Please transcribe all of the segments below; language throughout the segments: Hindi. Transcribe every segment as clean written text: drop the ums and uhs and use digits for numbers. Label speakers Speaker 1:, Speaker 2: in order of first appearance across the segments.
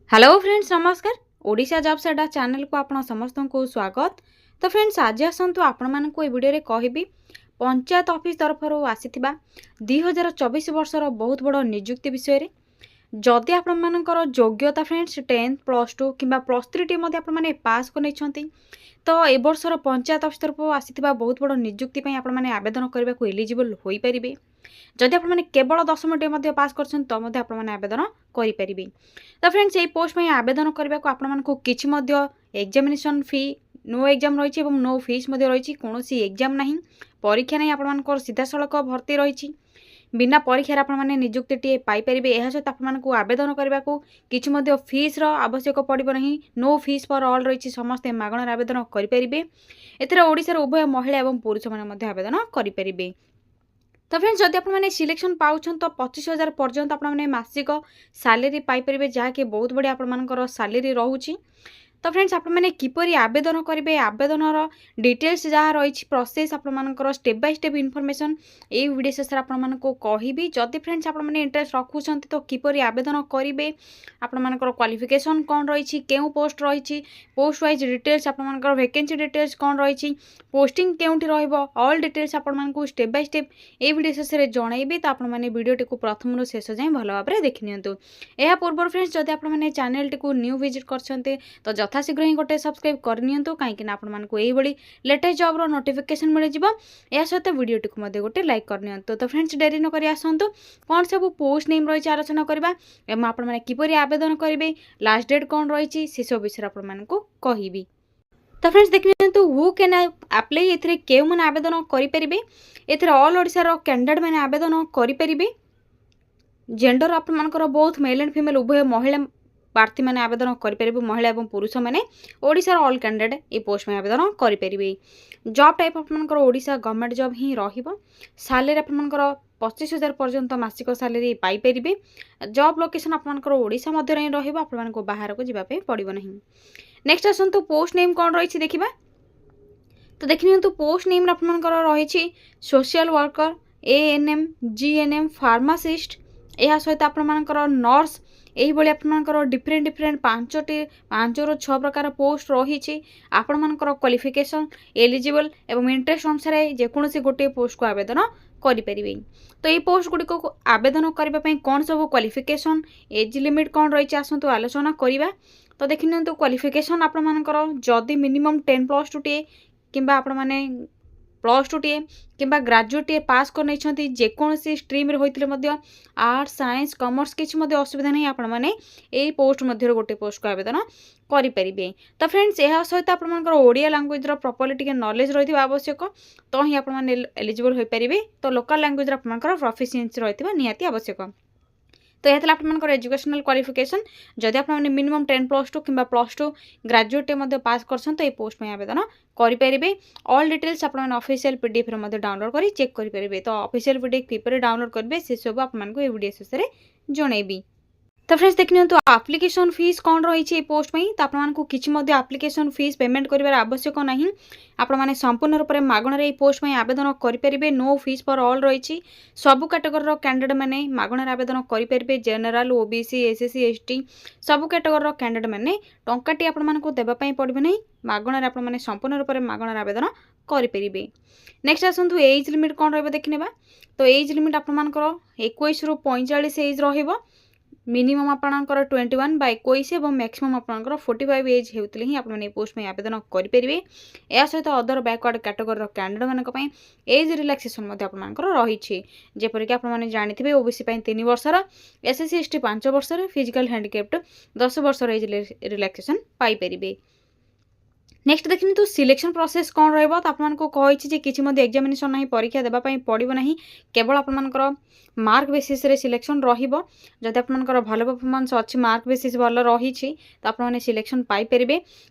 Speaker 1: हेलो फ्रेंड्स नमस्कार। ओडिशा जॉब्स अड्डा चैनल को आपण समस्त को स्वागत। तो फ्रेंड्स आज आसतु आपण मानक ए वीडियो रे कहबी पंचायत ऑफिस तरफ आसीथिबा 2024 वर्षर बहुत बड़ नियुक्ति विषय रे। जदि आपण मानकर योग्यता फ्रेंड्स 10th +2 किंबा +3 टी मध्ये आपण माने पास को नैछंती तो ए वर्षर पंचायत ऑफिस तरफ आसीथिबा बहुत बड़ नियुक्ति पई आपण माने आवेदन करबा को एलिजिबल होई परिबे। जदि आपण माने केवल 10 टी मध्ये पास करछन तो मध्ये आपण माने आवेदन करि परिबे। तो फ्रेंड्स ये पोस्ट में आवेदन करने को आपको किसी एग्जामिनेशन फी नो एग्जाम रही है नो फीस रही कौन एग्जाम ना परीक्षा नहीं आप सीधा सड़क भर्ती रही बिना परीक्षार आपने नियुक्ति टी पाइपर यह सहित आपको आवेदन करने को किसी फीस आवश्यक पड़ो ना नो फीस फॉर ऑल रही समस्ते मागणार आवेदन करेंगे। एथर ओडिशार उभय महिला और पुरुष मैंने आवेदन करेंगे। तो फ्रेंड्स जदि आपने सिलेक्शन पाउछन तो 25,000 पर्यंत आपने मासिक सैलरी पाइपर जहाँकि बहुत बढ़िया आपर सैलरी रोचे। तो फ्रेंड्स आपने किपरि आवेदन करेंगे आवेदनर डिटेल्स जहाँ रही प्रोसेस आपर स्टेप बाय स्टेप इनफॉरमेशन ये वीडियो शेष आपको कहबी। जदि फ्रेंड्स आपने इंटरेस्ट रखुंत तो किपरि आवेदन करेंगे आपर क्वालिफिकेशन कौन रही क्यों पोस्ट रही पोस्ट वाइज डिटेल्स आपर वैकेंसी डिटेल्स कौन रही पोस्टिंग केउठी ऑल डिटेल्स आपको स्टेप बाय स्टेप ये वीडियो शेष में जनइबी। तो आपने वीडियोटी को प्रथम शेष जाए भल भाव में देखि नियंतु। या पूर्व फ्रेंड्स जदि आपने चैनल टी न्यू विजिट करछन्ते तो यथाशीघ्र ही गोटे सब्सक्राइब करनी कहीं आपको यही लेटेस्ट जॉब नोटिफिकेशन मिल जाए। सहित वीडियोटी को गोटे लाइक करनी। तो फ्रेंड्स डेरी नक आसतु कौन सब पोस्ट नेम रही आलोचना करवा एवं आपने किपरि आवेदन करेंगे लास्ट डेट कौन रही से सब विषय आपको कहबी। तो फ्रेंड्स देखिए हु कैन अप्लाई ए क्यों मैंने आवेदन करेंगे एथर ऑल ओडिशार कैंडिडेट मैंने आवेदन करेंगे। जेंडर आपर बोथ मेल एंड फीमेल उभय महिला प्रार्थी मैंने आवेदन करेंगे महिला और पुरुष मैंने ओडिशार ऑल कैंडिडेट ये पोस्ट में आवेदन करेंगे। जॉब टाइप आपर ओडिशा गवर्नमेंट जॉब ही सैलरी आपर 25,000 पर्यंत मासिक सैलरी पाइपर। जॉब लोकेशन आपर ओडिशा मध्य ही रहा बाहर को जावाई पड़ो ना। नेक्स्ट आसतु पोस्ट नेम कौन रही देखा। तो देखिए पोस्ट नेम आपर रही social worker ANM GNM pharmacist यह सहित आपर नर्स यही आपर डिफरेंट डिफरेंट 5 ରୁ 6 प्रकार पोस्ट रही आपण क्वालिफिकेशन एलिजिबल एवं इंटरेस्ट अनुसार जेकोसी गोटे पोस्ट को आवेदन करेंगे। तो ये पोस्ट गुड़ी को आवेदन करने कौन सब क्वालिफिकेशन एज लिमिट कौन रही आसतु आलोचना करवा। तो देखिए क्वालिफिकेशन आपर जदि मिनिमम 10 +2 टी कि आपण मैंने +2 टी कि ग्राजुएट टी पास कर नहीं जेकोसी स्ट्रीम होते आर्ट्स साइंस कॉमर्स किसी असुविधा नहीं आपण मैंने यही पोस्ट मध्य गोटे पोस्ट को आवेदन करेंगे। तो फ्रेंड्स यह सहित आपर ओडिया लैंग्वेज प्रॉपर्ली टी नॉलेज रही आवश्यक तो ही आपने एलिजिबल हो पारे। तो लोकल लैंग्वेज आपर प्रोफिशिएंसी रही निहाती आवश्यक। तो यह आपर एजुकेशनल क्वालिफिकेशन जदि आपने मिनिमम 10 +2 कि +2 ग्राजुएट पास कर तो ये पोस्ट में आवेदन करेंगे। ऑल डिटेल्स आपने ऑफिशियल PDF डाउनलोड कर चेक करेंगे। तो ऑफिशियल PDF किपर डाउनलोड करेंगे से सब आपको ये वीडियो शेष में जनइबी। तो फ्रेंड्स देखिए तो एप्लिकेशन फीस कौन रही पोस्ट में तो आपको किसी एप्लिकेशन फीस पेमेंट कर आवश्यक ना आपने संपूर्ण रूप से मागणार ये पोस्ट में आवेदन करेंगे। नो फीस फॉर ऑल रही सबू कैटेगोरी कैंडिडेट मैंने मागणार आवेदन करेंगे। जनरल OBC SC ST सबू कैटेगोरी कैंडिडेट मैंने टंकाटी आपको देवाई पड़ो ना मागणार आपने संपूर्ण रूप से मागणार आवेदन करेंगे। नेक्स्ट आसतु एज लिमिट कौन रही देखने। तो एज लिमिट आपर 21 ରୁ 45 एज रहा मिनिमम आपणकर 21/21 और मैक्सिमम आपणकर 45 एज होते ही आपने पोस्ट में आवेदन करेंगे। यह सहित अदर बैकवर्ड कैटेगोरी कैंडिडेट मानी एज रिलैक्सेशन आपणकर रही जेपरिक आपने जानते OBC 3 वर्षर SC ST 5 वर्षर फिजिकल हैंडिकैप्ड 10 वर्षर एज रिलैक्सेशन पाइपर। नेक्स्ट देखिए तो सिलेक्शन प्रोसेस कौन रहा तो आपको कही किसी एग्जामिनेशन ना परीक्षा देवाई पड़ो ना केवल आपर मार्क बेसीस रे सिलेक्शन रदि आपर भल परफॉर्मेंस अच्छी मार्क बेसीस भल रही तो आपने सिलेक्शन पाइपर।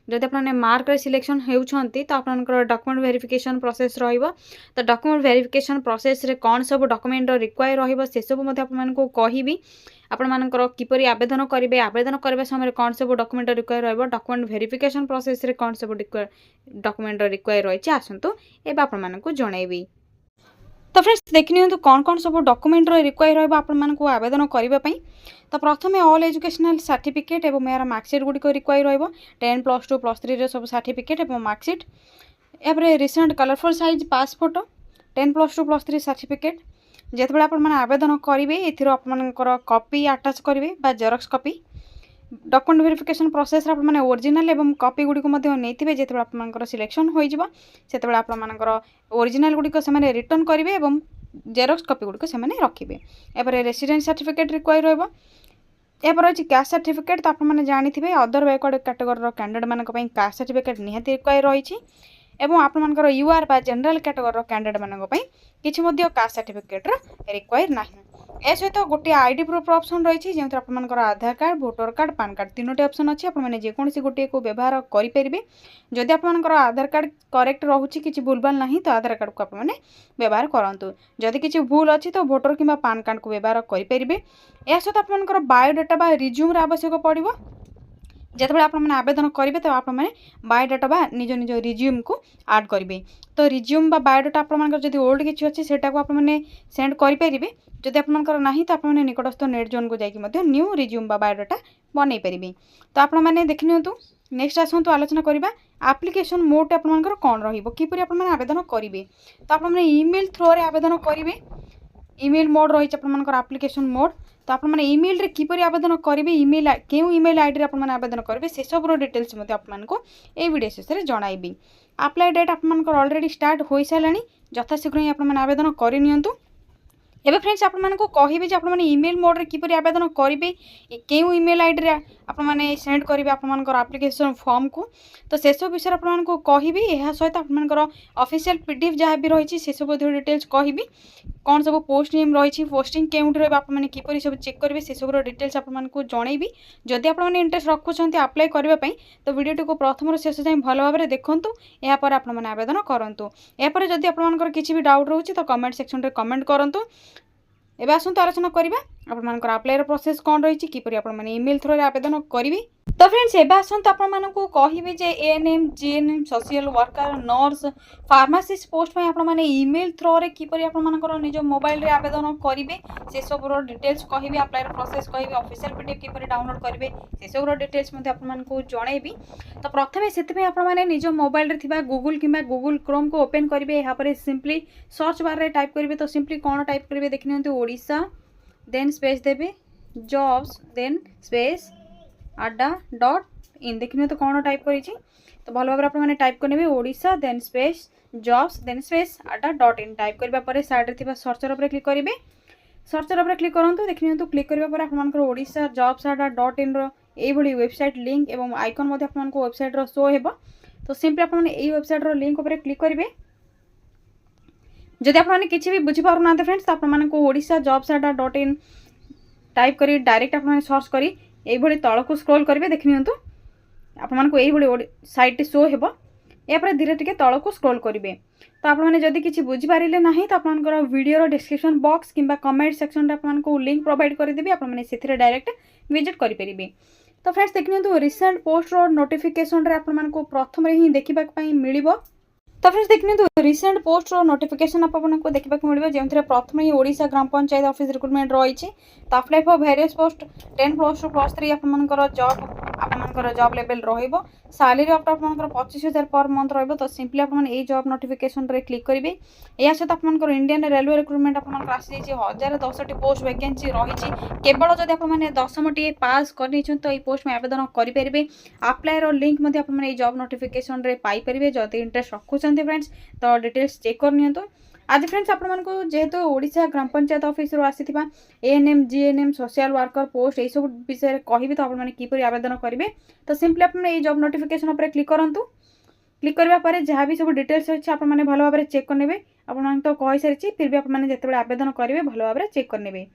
Speaker 1: जदि आपने मार्क रे सिलेक्शन होती तो आपर डॉक्यूमेंट वेरिफिकेशन प्रोसेस तो डॉक्यूमेंट वेरिफिकेशन प्रोसेस रे कौन सब डॉक्यूमेंट रिक्वायर रही सब आपको कहबी। आपणकर किपरि आवेदन करेंगे आवेदन करने समय कौन सब document require document verification process रे कौन सब डॉक्यूमेंट रिक्वायर रही आसतु एवं आपको जनइबी। तो फ्रेंड्स देखिए कौन कौन सब डॉक्यूमेंट रिक्वायर रहा आपको आवेदन करने। तो प्रथम ऑल एजुकेशनल सर्टिफिकेट और यार मार्कसीट गुड़िक रिक्वायर रहा 10 +2 +3 सब सर्टिफिकेट और मार्कसीट। यापर recent colourful size passport 10 +2 +3 certificate जिते आप आवेदन करेंगे ये कॉपी आटाच करेंगे बा xerox copy document verification process आपने ओरिजिनल एवं कॉपी गुड़िक नहीं जिते आप सिलेक्शन होते आपर ओरिजिनल गुड़िक से रिटर्न करेंगे और जेरॉक्स कॉपी गुड़िक से रखिए। यापर रेसिडेंस सर्टिफिकेट रिक्वायर रहा। यापर अच्छी कैस्ट सर्टिफिकेट तो आपने जानी अदर बैकवर्ड कैटेगोरी कैंडिडेट मानक कैस्ट सर्टिफिकेट निहाती रिक्वायर रही एवं आपर यूआर बा जनरल कैटेगोरी कैंडिडेट मानक किसी कास्ट सर्टिफिकेट रिक्वायर ना। ए सहित गोटे आईडी प्रूफ ऑप्शन रही जो आपर Aadhaar card voter card PAN card तीनोटी ऑप्शन अच्छी आपने जेकोसी गोटे को व्यवहार करेंगे। जदि आपर आधार कार्ड करेक्ट रोचे किसी भूलभाल ना तो आधार कार्ड को आपने व्यवहार करूँ। जदि किसी भूल अच्छी तो वोटर कि पान कार्ड को व्यवहार करेंगे। यह सहित आपर बायोडाटा बा रिज्यूम आवश्यक पड़ो जिते आपने आवेदन करेंगे तो आपने बायोडाटा बा निज निज रिज्यूम को ऐड करेंगे। तो रिज्यूम बा बायोडाटा आपर जब ओल्ड किसी अच्छी से आपने सेंड करेंगे। जदि आपंकर ना तो आपने निकटस्थ नेट जोन को जाकि न्यू रिज्यूम बा बायोडाटा बनई पारे। तो आपने देखनी नेक्स्ट आसतु आलोचना करवा एप्लिकेशन मोड आपर कौन रहीपर आपने आवेदन करेंगे। तो आपने ईमेल थ्रो आवेदन करेंगे। ईमेल मोड रही एप्लिकेशन मोड। तो आपने ईमेल रे किपर आवेदन करेंगे ईमेल क्यों ईमेल आईडी आपने आवेदन करेंगे से सब डिटेल्स आपको ये वीडियो शेष में जनइबी। अप्लाई डेट आपंकर ऑलरेडी स्टार्ट हो सारे यथाशीघ्र ही आपने आवेदन करनी। एवं फ्रेंड्स आपको कहे आपने ईमेल मोड रे किपर आवेदन करेंगे क्यों ईमेल आईडी रे आपने सेंड करेंगे आपंकर एप्लिकेशन फॉर्म को। तो से सब विषय आपको कहबी यह सहित आपंकर ऑफिशियल पीडीएफ जहाँ भी रही से सब डिटेल्स कहबी कौन सब पोस्ट नेम रही पोस्टिंग केउठ रही किपर सब चेक करेंगे से सब डिटेल्स आपको जनइबी। जदि आपने इंटरेस्ट रखुंत अप्लाई करने तो वीडियो को प्रथम शेष जाए भल भाव में देखूँ यापर आपने आवेदन करूँ। यापर जदि आपंकर किसी भी डाउट रोचे तो कमेंट सेक्शन में कमेंट करूँ। एवं आसतु आलोचना करवा आपंकर अप्लाई प्रोसेस कौन रही किपर आपने ईमेल थ्रो आवेदन करेंगे। तो फ्रेंड्स एवं आसतु आपको कहबी जे ANM GNM social worker nurse pharmacist post आपने ईमेल थ्रो रे किपर आपंकर निज मोबाइल रे आवेदन करेंगे से सब डिटेल्स कहबी अप्लाई प्रोसेस कहबी ऑफिशियल पीडीएफ किपर डाउनलोड करेंगे से सब डिटेल्स आपको जनइबी। तो प्रथम से आपने निज मोबाइल रे थिबा गूगल कि गूगल क्रोम को ओपन करेंगे। यहाँ पर सिंपली सर्च बार रे टाइप करेंगे। तो सिंपली कौन टाइप करेंगे देखिए ओडिशा देन स्पेस देवे जॉब्स देन स्पेस adda.in देखिए तो कौन टाइप करी तो भल भाव आपने टाइप करेंगे Odisha then space jobs then space adda.in type करने साइड सर्चर उपर क्लिक करेंगे। सर्चर उपर क्लिक करूँ देखिए तो क्लिक करने आपंकर ओडिशा जॉब्स adda.in री वेबसाइट लिंक और आइकन आपको वेबसाइट शो हो। तो सिंपली आपने यही वेबसाइट लिंक उपर क्लिक करेंगे। जदि आपने किसी भी बुझीपार ना फ्रेंड्स तो आपको ओडिशा जॉब्स adda.in टाइप कर डायरेक्ट आपने सर्च करी यही तल को स्क्रॉल करेंगे। देखिए तो आपको यही साइट शो हो यापर धीरे टे तल को स्क्रॉल करेंगे। तो आपने जदि किसी बुझीपारे ना तो आपंकर वीडियो डिस्क्रिप्शन बॉक्स कि कमेंट सेक्शन आपको लिंक प्रोवाइड करदेवी आपने से डायरेक्ट विजिट करेंगे। तो फ्रेंड्स देखिए तो रिसेंट पोस्ट और नोटिफिकेशन आपको प्रथम ही देखा मिल। तो फ्रेंड्स देखिए तो रिसेंट पोस्ट और नोटिफिकेशन आपको देखा मिले जो प्रथम ही ओडिशा ग्राम पंचायत ऑफिस रिक्रुटमेंट रही। तो अप्लाई फॉर वेरियस पोस्ट 10 +2 +3 आपंकर जॉब लेवल रहा सैलरी आपंकर 25,000 पर मंथ रहा। तो सिंपली आपने जॉब नोटिफिकेशन रे क्लिक करेंगे। या सहित आपंकर इंडियन रेलवे रिक्रुटमेंट आपंकर आसी 1010 पोस्ट वैकेंसी रही केवल जब आपने 10टी टी पास कर तो ये पोस्ट में आवेदन करेंगे। अप्लाई लिंक आपने जॉब नोटिफिकेशन रे पाइपर जदि इंटरेस्ट रखुं फ्रेंड्स तो डिटेल्स चेक कर। आज फ्रेंड्स आपको जेहेतु ओडिशा ग्राम पंचायत ऑफिस आसीथिबा ANM GNM social worker post यही सब विषय कहबी तो आपने किपर आवेदन करेंगे। तो सिंपली आपने ये जॉब नोटिफिकेशन उपर क्लिक करूँ। क्लिक करने जहाँ भी सब डिटेल्स अच्छे आपने भल भाव में चेक करने आपन तो कही सारी फिर भी आपने जिते आवेदन करेंगे भल भाव में चेक करने।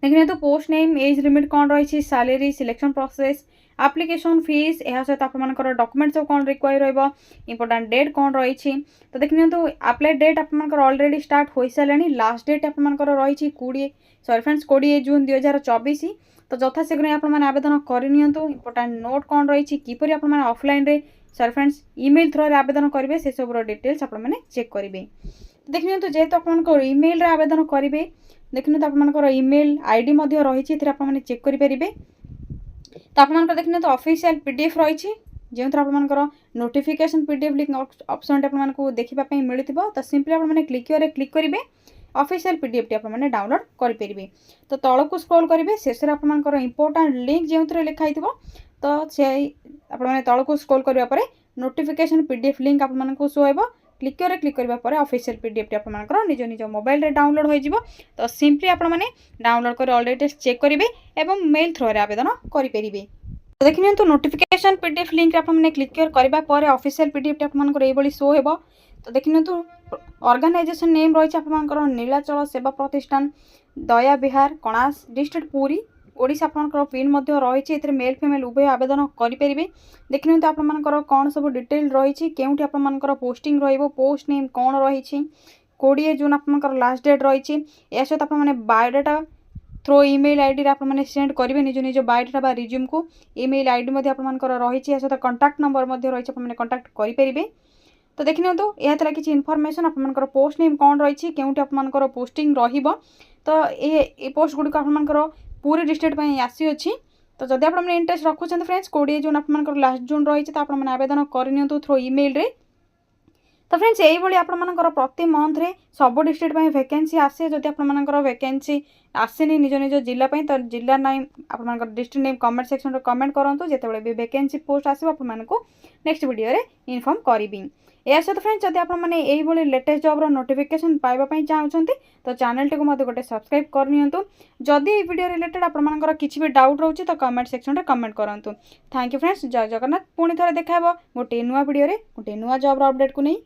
Speaker 1: देखिए तो पोस्ट नेम एज लिमिट कौन रही salary selection process application fees यह सहित आपंकर डॉक्यूमेंट सब कौन रिक्वायर रहा इंपोर्टेंट डेट कौन रही। तो देखिए तो अप्लाई डेट आपंकर ऑलरेडी स्टार्ट हो सारे लास्ट डेट आपंकर रही 20 जून 2024। तो यथाशीघ्र आपने आवेदन करनी। इंपोर्टेंट नोट कौन रही किपर आपने ऑफलाइन रे फ्रेंड्स ईमेल थ्रो आवेदन करेंगे से सब डिटेल्स आपने चेक करेंगे। देखिए जेहेतु आपंकर इमेल आवेदन करेंगे देखिए आपंकर इमेल आईडी रही है चेक करेंगे तो आप देखिए ऑफिशियल पीडीएफ रही जो आपंकर नोटिफिकेशन पीडीएफ लिंक ऑप्शन आपको देखापी मिलूँ तो सिंपली आपने क्लिक करेंगे ऑफिशियल पीडीएफ टी आपने डाउनलोड करेंगे तो तौक स्क्रॉल करेंगे शेष में आपंकर इंपोर्टेंट लिंक जो लिखाई तो से आपने तौक स्क्रॉल करापर नोटिफिकेशन पीडीएफ लिंक आपको शो हो क्लिक करापर ऑफिशियल पीडीएफ टी आपंकर निज निज मोबाइल रे डाउनलोड हो तो सिंपली आपने डाउनलोड कर ऑलरेडी चेक करेंगे और मेल थ्रो आवेदन करेंगे तो देखिए तो नोटिफिकेशन पीडीएफ लिंक आपने क्लिक करापर ऑफिशियल पीडीएफ टी आपंकर ये शो हो तो देखिए तो ऑर्गेनाइजेशन नेम रही आपंकर नीलाचल सेवा प्रतिष्ठान दया विहार कणास डिस्ट्रिक्ट पुरी ओडिशा आपंकर पिन रही मेल फीमेल उभय आवेदन करेंगे देखिए तो आपंकर कौन सब डिटेल रही केउठी आपंकर पोस्टिंग रोस्ट नेम कौन रही 20 जून आपंकर लास्ट डेट रही या सहित आपने बायोडाटा थ्रो इमेल आईडी आपने सेंड करेंगे निज निज बायोडाटा रिज्यूम को इमेल आईडी आपंकर रही सहित कंटाक्ट नंबर रही आपने कंटाक्ट करेंगे तो देखिए तो यह किसी इनफॉरमेशन आपंकर पोस्ट नेम कौन रही केउठी आपंकर पोस्टिंग तो ये पोस्ट गुड़िक आपंकर पूरी डिस्ट्रिक्ट आसी अच्छी तो जब आपने इंटरेस्ट रखुच्च फ्रेंड्स 20 जून आपंकर लास्ट जून रही तो आपने आवेदन करनी थ्रो इमेल रे तो फ्रेंड्स यही आपंकर प्रति मंथ रे सब डिस्ट्रिक्ट वैकेंसी आसे जब आपंकर वैकेंसी आसेनी निज निज जिला तो जिला नाम आप डिस्ट्रिक्ट नेम कमेंट सेक्शन में कमेंट करूँ जिते भी वैकेंसी पोस्ट आसो आपको नेक्स्ट वीडियो रे इनफॉर्म करी या सहित फ्रेंड्स जब आपने यही लेटेस्ट जॉब्र नोटिफिकेशन पाइबापी चाहते तो चैनल टी गोटे सब्सक्राइब करनी जदि वीडियो रिलेटेड आपंकर किसी भी डाउट रोचे तो कमेंट सेक्शन में कमेंट करूँ थैंक यू फ्रेंड्स जय जगन्नाथ पुणी थे देखा गोटे नुआ वीडियो गोटे नुआ जॉब्र अपडेट को नहीं।